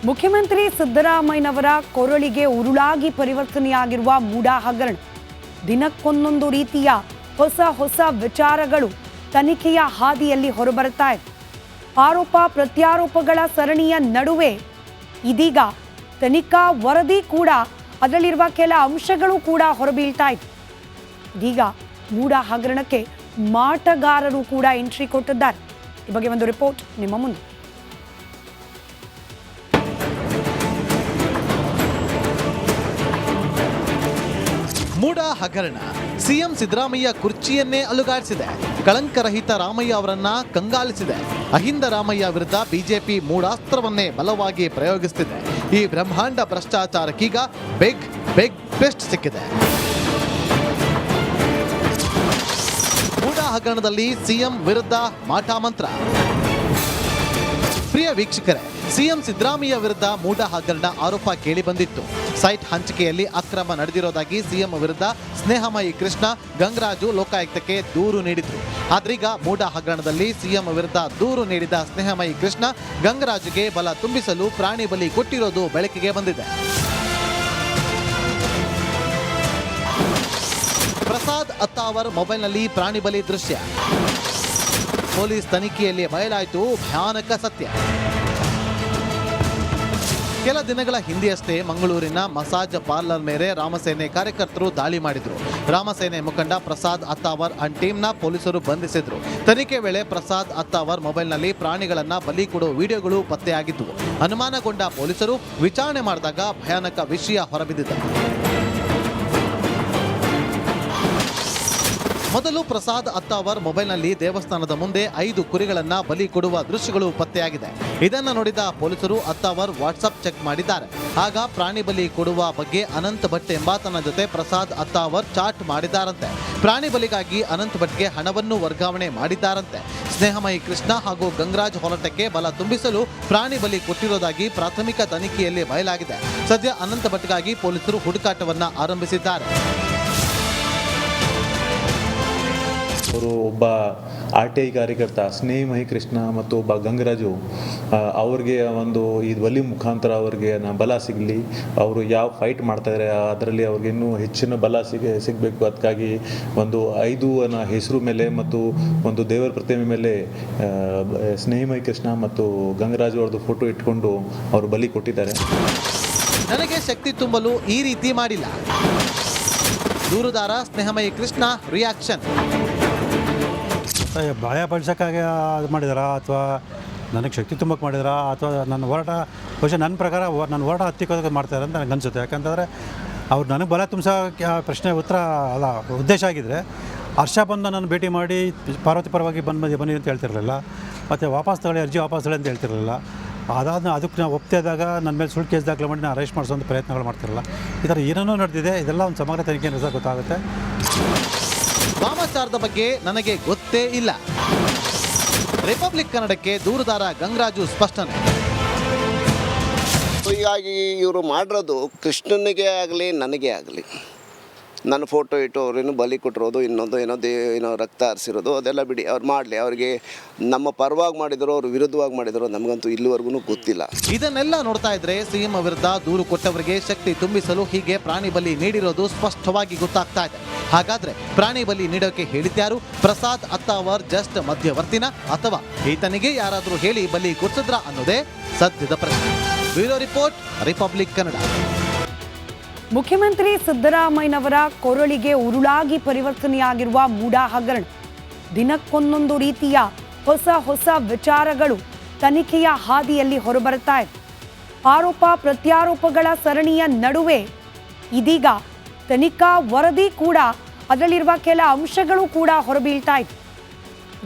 ಮುಖ್ಯಮಂತ್ರಿ ಸಿದ್ದರಾಮಯ್ಯನವರ ಕೊರಳಿಗೆ ಉರುಳಾಗಿ ಪರಿವರ್ತನೆಯಾಗಿರುವ ಮೂಡಾ ಹಗರಣ ದಿನಕ್ಕೊಂದೊಂದು ರೀತಿಯ ಹೊಸ ವಿಚಾರಗಳು ತನಿಖೆಯ ಹಾದಿಯಲ್ಲಿ ಹೊರಬರುತ್ತಾ ಇದೆ. ಆರೋಪ ಪ್ರತ್ಯಾರೋಪಗಳ ಸರಣಿಯ ನಡುವೆ ಇದೀಗ ತನಿಖಾ ವರದಿ ಕೂಡ ಅದರಲ್ಲಿರುವ ಕೆಲ ಅಂಶಗಳು ಕೂಡ ಹೊರಬೀಳ್ತಾ ಇದೆ. ಇದೀಗ ಮೂಡಾ ಹಗರಣಕ್ಕೆ ಮಾಟಗಾರರು ಕೂಡ ಎಂಟ್ರಿ ಕೊಟ್ಟಿದ್ದಾರೆ. ಈ ಬಗ್ಗೆ ಒಂದು ರಿಪೋರ್ಟ್ ನಿಮ್ಮ ಮುಂದೆ. ಮೂಡಾ ಹಗರಣ ಸಿಎಂ ಸಿದ್ದರಾಮಯ್ಯ ಕುರ್ಚಿಯನ್ನೇ ಅಲುಗಾಡಿಸಿದೆ. ಕಳಂಕರಹಿತ ರಾಮಯ್ಯ ಅವರನ್ನ ಕಂಗಾಲಿಸಿದೆ. ಅಹಿಂದ ರಾಮಯ್ಯ ವಿರುದ್ಧ ಬಿಜೆಪಿ ಮೂಢಾಸ್ತ್ರವನ್ನೇ ಬಲವಾಗಿ ಪ್ರಯೋಗಿಸುತ್ತಿದೆ. ಈ ಬ್ರಹ್ಮಾಂಡ ಭ್ರಷ್ಟಾಚಾರಕ್ಕೀಗ ಬಿಗ್ ಟ್ವಿಸ್ಟ್ ಸಿಕ್ಕಿದೆ. ಮೂಡಾ ಹಗರಣದಲ್ಲಿ ಸಿಎಂ ವಿರುದ್ಧ ಮಾಟಮಂತ್ರ. ಪ್ರಿಯ ವೀಕ್ಷಕರೇ, ಸಿಎಂ ಸಿದ್ದರಾಮಯ್ಯ ವಿರುದ್ಧ ಮೂಡಾ ಹಗರಣ ಆರೋಪ ಕೇಳಿ ಬಂದಿತ್ತು. ಸೈಟ್ ಹಂಚಿಕೆಯಲ್ಲಿ ಅಕ್ರಮ ನಡೆದಿರೋದಾಗಿ ಸಿಎಂ ವಿರುದ್ಧ ಸ್ನೇಹಮಯಿ ಕೃಷ್ಣ, ಗಂಗರಾಜು ಲೋಕಾಯುಕ್ತಕ್ಕೆ ದೂರು ನೀಡಿದ್ರು. ಆದ್ರೀಗ ಮೂಡಾ ಹಗರಣದಲ್ಲಿ ಸಿಎಂ ವಿರುದ್ಧ ದೂರು ನೀಡಿದ ಸ್ನೇಹಮಯಿ ಕೃಷ್ಣ, ಗಂಗರಾಜುಗೆ ಬಲ ತುಂಬಿಸಲು ಪ್ರಾಣಿ ಬಲಿ ಕೊಟ್ಟಿರೋದು ಬೆಳಕಿಗೆ ಬಂದಿದೆ. ಪ್ರಸಾದ್ ಅತ್ತಾವರ್ ಮೊಬೈಲ್ನಲ್ಲಿ ಪ್ರಾಣಿ ಬಲಿ ದೃಶ್ಯ. ಪೊಲೀಸ್ ತನಿಖೆಯಲ್ಲಿ ಬಯಲಾಯಿತು ಭಯಾನಕ ಸತ್ಯ. ಕೆಲ ದಿನಗಳ ಹಿಂದೆಯಷ್ಟೇ ಮಂಗಳೂರಿನ ಮಸಾಜ್ ಪಾರ್ಲರ್ ಮೇಲೆ ರಾಮಸೇನೆ ಕಾರ್ಯಕರ್ತರು ದಾಳಿ ಮಾಡಿದ್ರು. ರಾಮಸೇನೆ ಮುಖಂಡ ಪ್ರಸಾದ್ ಅತ್ತಾವರ್ ಅಂಡ್ ಟೀಮ್ನ ಪೊಲೀಸರು ಬಂಧಿಸಿದ್ರು. ತನಿಖೆ ವೇಳೆ ಪ್ರಸಾದ್ ಅತ್ತಾವರ್ ಮೊಬೈಲ್ನಲ್ಲಿ ಪ್ರಾಣಿಗಳನ್ನ ಬಲಿ ಕೊಡೋ ವಿಡಿಯೋಗಳು ಪತ್ತೆಯಾಗಿದ್ದವು. ಅನುಮಾನಗೊಂಡ ಪೊಲೀಸರು ವಿಚಾರಣೆ ಮಾಡಿದಾಗ ಭಯಾನಕ ವಿಷಯ ಹೊರಬಿದ್ದಿದೆ. ಮೊದಲು ಪ್ರಸಾದ್ ಅತ್ತಾವರ್ ಮೊಬೈಲ್ನಲ್ಲಿ ದೇವಸ್ಥಾನದ ಮುಂದೆ 5 ಕುರಿಗಳನ್ನ ಬಲಿ ಕೊಡುವ ದೃಶ್ಯಗಳು ಪತ್ತೆಯಾಗಿದೆ. ಇದನ್ನು ನೋಡಿದ ಪೊಲೀಸರು ಅತ್ತಾವರ್ ವಾಟ್ಸ್ಆಪ್ ಚೆಕ್ ಮಾಡಿದ್ದಾರೆ. ಆಗ ಪ್ರಾಣಿ ಬಲಿ ಕೊಡುವ ಬಗ್ಗೆ ಅನಂತ್ ಭಟ್ ಎಂಬಾತನ ಜೊತೆ ಪ್ರಸಾದ್ ಅತ್ತಾವರ್ ಚಾಟ್ ಮಾಡಿದ್ದಾರಂತೆ. ಪ್ರಾಣಿ ಬಲಿಗಾಗಿ ಅನಂತ್ ಭಟ್ಗೆ ಹಣವನ್ನು ವರ್ಗಾವಣೆ ಮಾಡಿದ್ದಾರಂತೆ. ಸ್ನೇಹಮಯಿ ಕೃಷ್ಣ ಹಾಗೂ ಗಂಗರಾಜ್ ಹೋರಾಟಕ್ಕೆ ಬಲ ತುಂಬಿಸಲು ಪ್ರಾಣಿ ಬಲಿ ಕೊಟ್ಟಿರೋದಾಗಿ ಪ್ರಾಥಮಿಕ ತನಿಖೆಯಲ್ಲಿ ಬಯಲಾಗಿದೆ. ಸದ್ಯ ಅನಂತ್ ಭಟ್ಗಾಗಿ ಪೊಲೀಸರು ಹುಡುಕಾಟವನ್ನ ಆರಂಭಿಸಿದ್ದಾರೆ. ಅವರು ಒಬ್ಬ RTI ಕಾರ್ಯಕರ್ತ ಸ್ನೇಹಮಯಿ ಕೃಷ್ಣ ಮತ್ತು ಒಬ್ಬ ಗಂಗರಾಜು, ಅವ್ರಿಗೆ ಒಂದು ಈ ಬಲಿ ಮುಖಾಂತರ ಅವ್ರಿಗೆ ಬಲ ಸಿಗಲಿ, ಅವರು ಯಾವ ಫೈಟ್ ಮಾಡ್ತಾಯಿದ್ದಾರೆ ಅದರಲ್ಲಿ ಅವ್ರಿಗೆ ಇನ್ನೂ ಹೆಚ್ಚಿನ ಬಲ ಸಿಗಬೇಕು. ಅದಕ್ಕಾಗಿ ಒಂದು 5 ಹೆಸರು ಮೇಲೆ ಮತ್ತು ಒಂದು ದೇವರ ಪ್ರತಿಮೆ ಮೇಲೆ ಸ್ನೇಹಮಯಿ ಕೃಷ್ಣ ಮತ್ತು ಗಂಗರಾಜು ಅವ್ರದ್ದು ಫೋಟೋ ಇಟ್ಕೊಂಡು ಅವರು ಬಲಿ ಕೊಟ್ಟಿದ್ದಾರೆ. ನನಗೆ ಶಕ್ತಿ ತುಂಬಲು ಈ ರೀತಿ ಮಾಡಿಲ್ಲ. ದೂರುದಾರ ಸ್ನೇಹಮಯಿ ಕೃಷ್ಣ ರಿಯಾಕ್ಷನ್. ಭಯ ಪಡಿಸೋಕ್ಕಾಗಿ ಅದು ಮಾಡಿದಾರಾ ಅಥವಾ ನನಗೆ ಶಕ್ತಿ ತುಂಬಕ್ಕೆ ಮಾಡಿದಾರಾ ಅಥವಾ ನನ್ನ ಹೋರಾಟ ಬಹುಶಃ ನನ್ನ ಪ್ರಕಾರ ನನ್ನ ಹೋರಾಟ ಹತ್ತಿಕ್ಕೋದಕ್ಕೆ ಮಾಡ್ತಾರೆ ಅಂತ ನನಗೆ ಅನಿಸುತ್ತೆ. ಯಾಕಂತಂದರೆ ಅವ್ರು ನನಗೆ ಬಲ ತುಂಬಿಸೋ ಪ್ರಶ್ನೆ ಉತ್ತರ ಅಲ್ಲ ಉದ್ದೇಶ ಆಗಿದ್ದರೆ ಹರ್ಷ ಬಂದು ನಾನು ಭೇಟಿ ಮಾಡಿ ಪಾರ್ವತಿ ಪರವಾಗಿ ಬನ್ನಿ ಅಂತ ಹೇಳ್ತಿರಲಿಲ್ಲ, ಮತ್ತು ಅರ್ಜಿ ವಾಪಸ್ ತಗೊಳ್ಳಿ ಅಂತ ಹೇಳ್ತಿರಲಿಲ್ಲ. ಅದಕ್ಕೆ ನಾವು ಒಪ್ತಿದ್ದಾಗ ನನ್ನ ಮೇಲೆ ಸುಳ್ಳು ಕೇಸ್ ದಾಖಲೆ ಮಾಡಿ ನಾನು ಅರೆಸ್ಟ್ ಮಾಡಿಸೋಂಥ ಪ್ರಯತ್ನಗಳು ಮಾಡ್ತಿರಲ್ಲ. ಈ ಥರ ಏನೇನೋ ನಡೆದಿದೆ. ಇದೆಲ್ಲ ಒಂದು ಸಮಗ್ರ ತನಿಖೆ ನಡೆಸ ಗೊತ್ತಾಗುತ್ತೆ. ವಾಮಾಚಾರದ ಬಗ್ಗೆ ನನಗೆ ಗೊತ್ತೇ ಇಲ್ಲ. ರಿಪಬ್ಲಿಕ್ ಕನ್ನಡಕ್ಕೆ ದೂರುದಾರ ಗಂಗರಾಜು ಸ್ಪಷ್ಟನೆ. ಹೀಗಾಗಿ ಇವರು ಮಾಡಿರೋದು ಕೃಷ್ಣನಿಗೆ ಆಗಲಿ ನನಗೆ ಆಗಲಿ, ನನ್ನ ಫೋಟೋ ಇಟ್ಟು ಅವ್ರೇನು ಬಲಿ ಕೊಟ್ಟಿರೋದು, ಇನ್ನೊಂದು ಏನೋ ರಕ್ತ ಹರಿಸಿರೋದು ಅದೆಲ್ಲ ಬಿಡಿ, ಅವ್ರು ಮಾಡಲಿ. ಅವ್ರಿಗೆ ನಮ್ಮ ಪರವಾಗಿ ಮಾಡಿದ್ರು ಅವ್ರು ವಿರುದ್ಧವಾಗಿ ಮಾಡಿದ್ರು ನಮಗಂತೂ ಇಲ್ಲಿವರೆಗೂ ಗೊತ್ತಿಲ್ಲ. ಇದನ್ನೆಲ್ಲ ನೋಡ್ತಾ ಇದ್ರೆ ಸಿಎಂ ವಿರುದ್ಧ ದೂರು ಕೊಟ್ಟವರಿಗೆ ಶಕ್ತಿ ತುಂಬಿಸಲು ಹೀಗೆ ಪ್ರಾಣಿ ಬಲಿ ನೀಡಿರೋದು ಸ್ಪಷ್ಟವಾಗಿ ಗೊತ್ತಾಗ್ತಾ ಇದೆ. ಹಾಗಾದ್ರೆ ಪ್ರಾಣಿ ಬಲಿ ನೀಡೋಕೆ ಹೇಳಿದ್ಯಾರು? ಪ್ರಸಾದ್ ಅತ್ತಾವರ್ ಜಸ್ಟ್ ಮಧ್ಯವರ್ತಿನ ಅಥವಾ ಈತನಿಗೆ ಯಾರಾದರೂ ಹೇಳಿ ಬಲಿ ಕೊಡಿಸಿದ್ರ ಅನ್ನೋದೇ ಸದ್ಯದ ಪ್ರಶ್ನೆ. Bureau report, republic Kannada. ಮುಖ್ಯಮಂತ್ರಿ ಸಿದ್ದರಾಮಯ್ಯನವರ ಕೊರಳಿಗೆ ಉರುಳಾಗಿ ಪರಿವರ್ತನೆಯಾಗಿರುವ ಮೂಡಾ ಹಗರಣ ದಿನಕ್ಕೊಂದೊಂದು ರೀತಿಯ ಹೊಸ ವಿಚಾರಗಳು ತನಿಖೆಯ ಹಾದಿಯಲ್ಲಿ ಹೊರಬರುತ್ತಾ ಇದೆ. ಆರೋಪ ಪ್ರತ್ಯಾರೋಪಗಳ ಸರಣಿಯ ನಡುವೆ ಇದೀಗ ತನಿಖಾ ವರದಿ ಕೂಡ ಅದರಲ್ಲಿರುವ ಕೆಲ ಅಂಶಗಳು ಕೂಡ ಹೊರಬೀಳ್ತಾ ಇದೆ.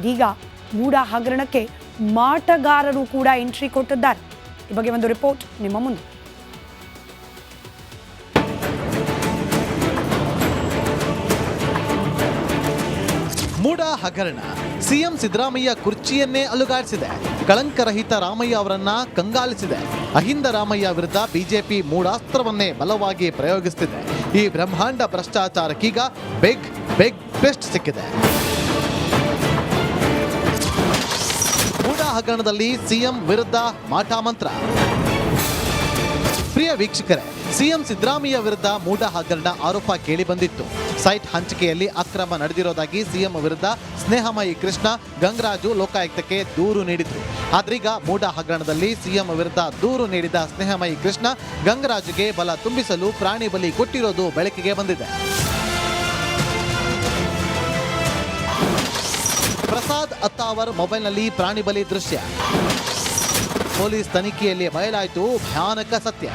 ಇದೀಗ ಮೂಡಾ ಹಗರಣಕ್ಕೆ ಮಾಟಗಾರರು ಕೂಡ ಎಂಟ್ರಿ ಕೊಟ್ಟಿದ್ದಾರೆ. ಈ ಬಗ್ಗೆ ಒಂದು ರಿಪೋರ್ಟ್ ನಿಮ್ಮ ಮುಂದೆ. ಮೂಡಾ ಹಗರಣ ಸಿಎಂ ಸಿದ್ದರಾಮಯ್ಯ ಕುರ್ಚಿಯನ್ನೇ ಅಲುಗಾಡಿಸಿದೆ. ಕಳಂಕರಹಿತ ರಾಮಯ್ಯ ಅವರನ್ನ ಕಂಗಾಲಿಸಿದೆ. ಅಹಿಂದ ರಾಮಯ್ಯ ವಿರುದ್ಧ ಬಿಜೆಪಿ ಮೂಢಾಸ್ತ್ರವನ್ನೇ ಬಲವಾಗಿ ಪ್ರಯೋಗಿಸುತ್ತಿದೆ. ಈ ಬ್ರಹ್ಮಾಂಡ ಭ್ರಷ್ಟಾಚಾರಕ್ಕೀಗ ಬಿಗ್ ಟ್ವಿಸ್ಟ್ ಸಿಕ್ಕಿದೆ. ಮೂಡಾ ಹಗರಣದಲ್ಲಿ ಸಿಎಂ ವಿರುದ್ಧ ಮಾಟಮಂತ್ರ. ಪ್ರಿಯ ವೀಕ್ಷಕರೇ, ಸಿಎಂ ಸಿದ್ದರಾಮಯ್ಯ ವಿರುದ್ಧ ಮೂಢ ಹಗರಣ ಆರೋಪ ಕೇಳಿಬಂದಿತ್ತು. ಸೈಟ್ ಹಂಚಿಕೆಯಲ್ಲಿ ಅಕ್ರಮ ನಡೆದಿರೋದಾಗಿ ಸಿಎಂ ವಿರುದ್ಧ ಸ್ನೇಹಮಯಿ ಕೃಷ್ಣ, ಗಂಗರಾಜು ಲೋಕಾಯುಕ್ತಕ್ಕೆ ದೂರು ನೀಡಿದ್ರು. ಆದ್ರೀಗ ಮೂಢ ಹಗರಣದಲ್ಲಿ ಸಿಎಂ ವಿರುದ್ಧ ದೂರು ನೀಡಿದ ಸ್ನೇಹಮಯಿ ಕೃಷ್ಣ, ಗಂಗರಾಜುಗೆ ಬಲ ತುಂಬಿಸಲು ಪ್ರಾಣಿ ಬಲಿ ಕೊಟ್ಟಿರೋದು ಬೆಳಕಿಗೆ ಬಂದಿದೆ. ಪ್ರಸಾದ್ ಅತ್ತಾವರ್ ಮೊಬೈಲ್ನಲ್ಲಿ ಪ್ರಾಣಿ ಬಲಿ ದೃಶ್ಯ. ಪೊಲೀಸ್ ತನಿಖೆಯಲ್ಲಿ ಬಯಲಾಯಿತು ಭಯಾನಕ ಸತ್ಯ.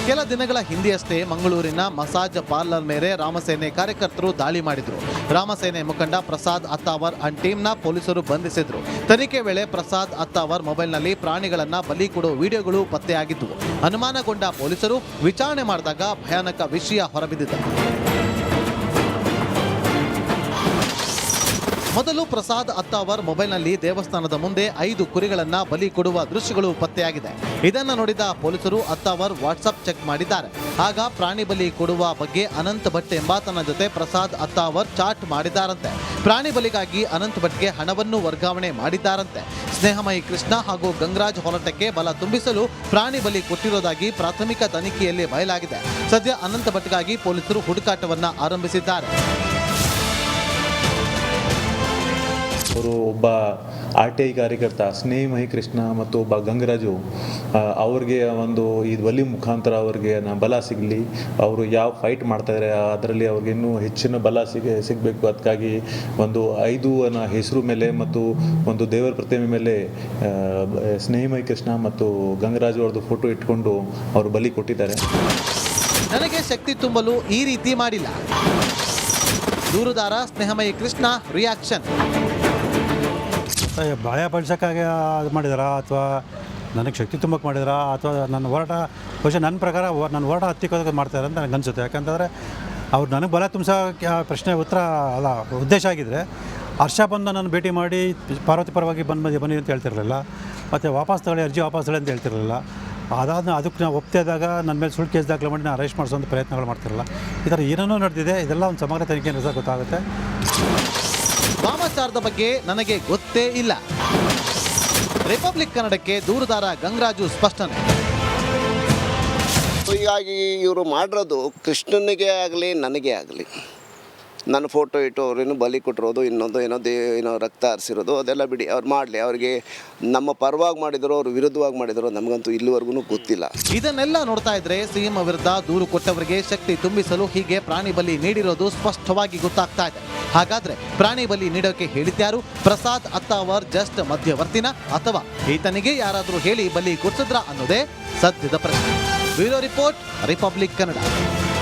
ಕೆಲ ದಿನಗಳ ಹಿಂದೆಯಷ್ಟೇ ಮಂಗಳೂರಿನ ಮಸಾಜ್ ಪಾರ್ಲರ್ ಮೇಲೆ ರಾಮಸೇನೆ ಕಾರ್ಯಕರ್ತರು ದಾಳಿ ಮಾಡಿದ್ರು. ರಾಮಸೇನೆ ಮುಖಂಡ ಪ್ರಸಾದ್ ಅತ್ತಾವರ್ ಅಂಡ್ ಟೀಮ್ನ ಪೊಲೀಸರು ಬಂಧಿಸಿದ್ರು. ತನಿಖೆ ವೇಳೆ ಪ್ರಸಾದ್ ಅತ್ತಾವರ್ ಮೊಬೈಲ್ನಲ್ಲಿ ಪ್ರಾಣಿಗಳನ್ನ ಬಲಿ ಕೊಡೋ ವಿಡಿಯೋಗಳು ಪತ್ತೆಯಾಗಿದ್ದವು. ಅನುಮಾನಗೊಂಡ ಪೊಲೀಸರು ವಿಚಾರಣೆ ಮಾಡಿದಾಗ ಭಯಾನಕ ವಿಷಯ ಹೊರಬಿದ್ದಿದೆ. ಮೊದಲು ಪ್ರಸಾದ್ ಅತ್ತಾವರ್ ಮೊಬೈಲ್ನಲ್ಲಿ ದೇವಸ್ಥಾನದ ಮುಂದೆ 5 ಕುರಿಗಳನ್ನ ಬಲಿ ಕೊಡುವ ದೃಶ್ಯಗಳು ಪತ್ತೆಯಾಗಿದೆ. ಇದನ್ನು ನೋಡಿದ ಪೊಲೀಸರು ಅತ್ತಾವರ್ ವಾಟ್ಸಪ್ ಚೆಕ್ ಮಾಡಿದ್ದಾರೆ. ಆಗ ಪ್ರಾಣಿ ಬಲಿ ಕೊಡುವ ಬಗ್ಗೆ ಅನಂತ್ ಭಟ್ ಎಂಬಾತನ ಜೊತೆ ಪ್ರಸಾದ್ ಅತ್ತಾವರ್ ಚಾಟ್ ಮಾಡಿದ್ದಾರಂತೆ. ಪ್ರಾಣಿ ಬಲಿಗಾಗಿ ಅನಂತ್ ಭಟ್ಗೆ ಹಣವನ್ನು ವರ್ಗಾವಣೆ ಮಾಡಿದ್ದಾರಂತೆ. ಸ್ನೇಹಮಯಿ ಕೃಷ್ಣ ಹಾಗೂ ಗಂಗರಾಜ್ ಹೋರಾಟಕ್ಕೆ ಬಲ ತುಂಬಿಸಲು ಪ್ರಾಣಿ ಬಲಿ ಕೊಟ್ಟಿರೋದಾಗಿ ಪ್ರಾಥಮಿಕ ತನಿಖೆಯಲ್ಲಿ ಬಯಲಾಗಿದೆ. ಸದ್ಯ ಅನಂತ್ ಭಟ್ಗಾಗಿ ಪೊಲೀಸರು ಹುಡುಕಾಟವನ್ನ ಆರಂಭಿಸಿದ್ದಾರೆ. ಅವರು ಒಬ್ಬ RTI ಕಾರ್ಯಕರ್ತ ಸ್ನೇಹಮಯಿ ಕೃಷ್ಣ ಮತ್ತು ಒಬ್ಬ ಗಂಗರಾಜು, ಅವ್ರಿಗೆ ಒಂದು ಈ ಧ್ವನಿ ಮುಖಾಂತರ ಅವ್ರಿಗೆ ಬಲ ಸಿಗಲಿ, ಅವರು ಯಾವ ಫೈಟ್ ಮಾಡ್ತಾಯಿದ್ದಾರೆ ಅದರಲ್ಲಿ ಅವ್ರಿಗೆ ಇನ್ನೂ ಹೆಚ್ಚಿನ ಬಲ ಸಿಗಬೇಕು. ಅದಕ್ಕಾಗಿ ಒಂದು 5 ಹೆಸರು ಮೇಲೆ ಮತ್ತು ಒಂದು ದೇವರ ಪ್ರತಿಮೆ ಮೇಲೆ ಸ್ನೇಹಮಯಿ ಕೃಷ್ಣ ಮತ್ತು ಗಂಗರಾಜು ಅವ್ರದ್ದು ಫೋಟೋ ಇಟ್ಕೊಂಡು ಅವರು ಬಲಿ ಕೊಟ್ಟಿದ್ದಾರೆ. ನನಗೆ ಶಕ್ತಿ ತುಂಬಲು ಈ ರೀತಿ ಮಾಡಿಲ್ಲ. ದೂರುದಾರ ಸ್ನೇಹಮಯಿ ಕೃಷ್ಣ ರಿಯಾಕ್ಷನ್. ಭಯ ಪಡಿಸೋಕ್ಕಾಗಿ ಅದು ಮಾಡಿದಾರಾ ಅಥವಾ ನನಗೆ ಶಕ್ತಿ ತುಂಬಕ್ಕೆ ಮಾಡಿದಾರಾ ಅಥವಾ ನನ್ನ ಹೋರಾಟ ಬಹುಶಃ ನನ್ನ ಪ್ರಕಾರ ನನ್ನ ಹೋರಾಟ ಹತ್ತಿಕ್ಕೋದಕ್ಕೆ ಮಾಡ್ತಾರೆ ಅಂತ ನನಗೆ ಅನಿಸುತ್ತೆ. ಯಾಕಂತಂದರೆ ಅವ್ರು ನನಗೆ ಬಲ ತುಂಬಿಸೋ ಪ್ರಶ್ನೆ ಉತ್ತರ ಅಲ್ಲ ಉದ್ದೇಶ ಆಗಿದ್ದರೆ ಹರ್ಷ ಬಂದು ನಾನು ಭೇಟಿ ಮಾಡಿ ಪಾರ್ವತಿ ಪರವಾಗಿ ಬನ್ನಿ ಅಂತ ಹೇಳ್ತಿರಲಿಲ್ಲ, ಮತ್ತು ವಾಪಸ್ ತಗೊಳ್ಳಿ ಅರ್ಜಿ ವಾಪಸ್ ತಗೊಳ್ಳಿ ಅಂತ ಹೇಳ್ತಿರಲಿಲ್ಲ. ಅದಾದ ಅದಕ್ಕೆ ನಾವು ಒಪ್ತಿದ್ದಾಗ ನನ್ನ ಮೇಲೆ ಸುಳ್ಳು ಕೇಸ್ ದಾಖಲೆ ಮಾಡಿ ನಾನು ಅರೆಸ್ಟ್ ಮಾಡಿಸೋಂಥ ಪ್ರಯತ್ನಗಳು ಮಾಡ್ತಿರಲ್ಲ. ಈ ಥರ ಏನೇನೋ ನಡೆದಿದೆ. ಇದೆಲ್ಲ ಒಂದು ಸಮಗ್ರ ತನಿಖೆ ನಡೆಸೋಕೆ ಗೊತ್ತಾಗುತ್ತೆ. ವಾಮಾಚಾರದ ಬಗ್ಗೆ ನನಗೆ ಗೊತ್ತೇ ಇಲ್ಲ. ರಿಪಬ್ಲಿಕ್ ಕನ್ನಡಕ್ಕೆ ದೂರುದಾರ ಗಂಗರಾಜು ಸ್ಪಷ್ಟನೆ. ಹೀಗಾಗಿ ಇವರು ಮಾಡಿರೋದು ಕೃಷ್ಣನಿಗೆ ಆಗಲಿ ನನಗೆ ಆಗಲಿ, ನನ್ನ ಫೋಟೋ ಇಟ್ಟು ಅವ್ರೇನು ಬಲಿ ಕೊಟ್ಟಿರೋದು, ಇನ್ನೊಂದು ಏನೋ ರಕ್ತ ಹರಿಸಿರೋದು ಅದೆಲ್ಲ ಬಿಡಿ. ಅವ್ರು ಮಾಡಲಿ, ಅವ್ರಿಗೆ ನಮ್ಮ ಪರವಾಗಿ ಮಾಡಿದ್ರು ಅವ್ರು ವಿರುದ್ಧವಾಗಿ ಮಾಡಿದ್ರು ನಮಗಂತೂ ಇಲ್ಲಿವರೆಗೂ ಗೊತ್ತಿಲ್ಲ. ಇದನ್ನೆಲ್ಲ ನೋಡ್ತಾ ಇದ್ರೆ ಸಿಎಂ ವಿರುದ್ಧ ದೂರು ಕೊಟ್ಟವರಿಗೆ ಶಕ್ತಿ ತುಂಬಿಸಲು ಹೀಗೆ ಪ್ರಾಣಿ ಬಲಿ ನೀಡಿರೋದು ಸ್ಪಷ್ಟವಾಗಿ ಗೊತ್ತಾಗ್ತಾ ಇದೆ. ಹಾಗಾದ್ರೆ ಪ್ರಾಣಿ ಬಲಿ ನೀಡೋಕೆ ಹೇಳಿದ್ಯಾರು? ಪ್ರಸಾದ್ ಅತ್ತಾವರ್ ಜಸ್ಟ್ ಮಧ್ಯವರ್ತಿನ ಅಥವಾ ಈತನಿಗೆ ಯಾರಾದರೂ ಹೇಳಿ ಬಲಿ ಕೊಡಿಸಿದ್ರಾ ಅನ್ನೋದೇ ಸದ್ಯದ ಪ್ರಶ್ನೆ. Bureau report, republic Kannada.